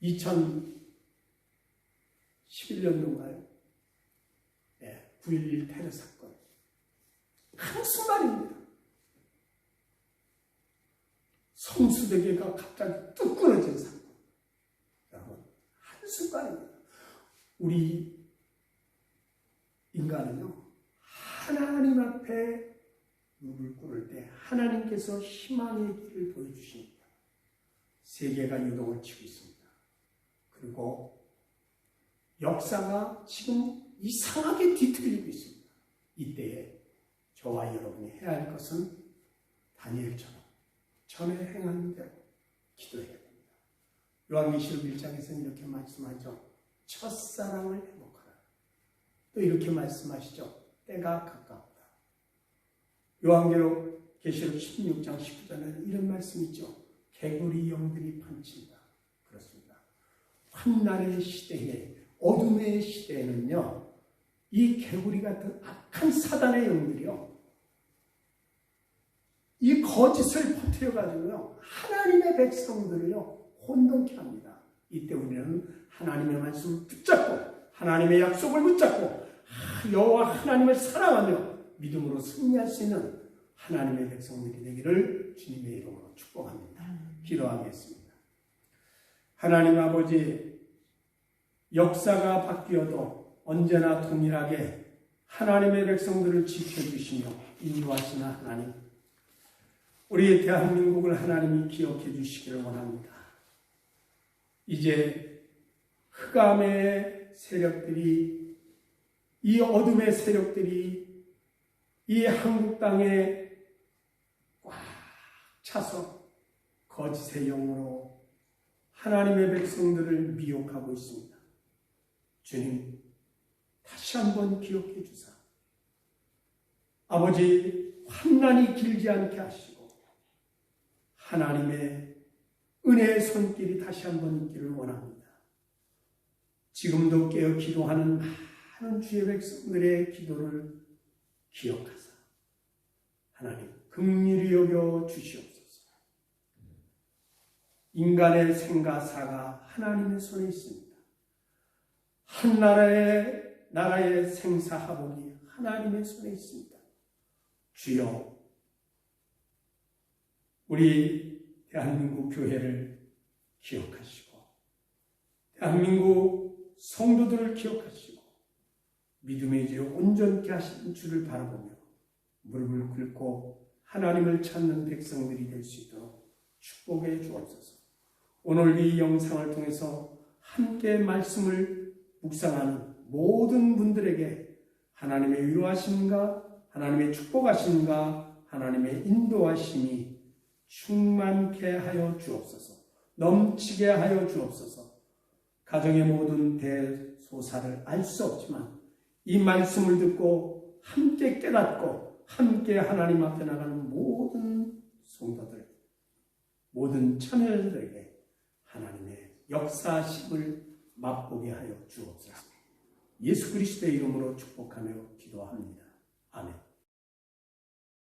2011년도인가요? 9.11 테러 사건. 한순간입니다. 성수대교가 갑자기 뚝 끊어진 사건. 여러분, 한순간입니다. 우리 인간은요, 하나님 앞에 무릎을 꿇을 때 하나님께서 희망의 길을 보여주십니다. 세계가 요동을 치고 있습니다. 그리고 역사가 지금 이상하게 뒤틀리고 있습니다. 이때에 저와 여러분이 해야 할 것은 다니엘처럼 전에 행한 대로 기도해야 됩니다. 요한계시록 1장에서는 이렇게 말씀하죠. 첫사랑을 회복하라. 또 이렇게 말씀하시죠. 때가 가까웠다. 요한계시록 16장 19절에는 이런 말씀이 있죠. 개구리 영들이 판친다. 그렇습니다. 환난의 시대에, 어둠의 시대에는요, 이 개구리 같은 악한 사단의 영들이요, 이 거짓을 퍼뜨려가지고요, 하나님의 백성들을요, 혼돈케 합니다. 이때 우리는 하나님의 말씀을 붙잡고 하나님의 약속을 붙잡고 여호와 하나님을 사랑하며 믿음으로 승리할 수 있는 하나님의 백성들이 되기를 주님의 이름으로 축복합니다. 기도하겠습니다. 하나님 아버지, 역사가 바뀌어도 언제나 동일하게 하나님의 백성들을 지켜주시며 인도하시는 하나님, 우리 대한민국을 하나님이 기억해 주시기를 원합니다. 이제 흑암의 세력들이, 이 어둠의 세력들이 이 한국 땅에 꽉 차서 거짓의 영으로 하나님의 백성들을 미혹하고 있습니다. 주님, 다시 한번 기억해 주사. 아버지, 환난이 길지 않게 하시고 하나님의 은혜의 손길이 다시 한번 있기를 원합니다. 지금도 깨어 기도하는 많은 주의 백성들의 기도를 기억하사 하나님 긍휼히 여겨 주시옵소서. 인간의 생과 사가 하나님의 손에 있습니다. 한 나라의 생사화복이 하나님의 손에 있습니다. 주여, 우리 대한민국 교회를 기억하시고 대한민국 성도들을 기억하시고 믿음의 지로 온전케 하신 주를 바라보며 무릎을 꿇고 하나님을 찾는 백성들이 될 수 있도록 축복해 주옵소서. 오늘 이 영상을 통해서 함께 말씀을 묵상하는 모든 분들에게 하나님의 위로하심과 하나님의 축복하심과 하나님의 인도하심이 충만케 하여 주옵소서. 넘치게 하여 주옵소서. 가정의 모든 대소사를 알 수 없지만 이 말씀을 듣고 함께 깨닫고 함께 하나님 앞에 나가는 모든 성도들, 모든 참여자들에게 하나님의 역사심을 맛보게 하여 주옵소서. 예수 그리스도의 이름으로 축복하며 기도합니다. 아멘.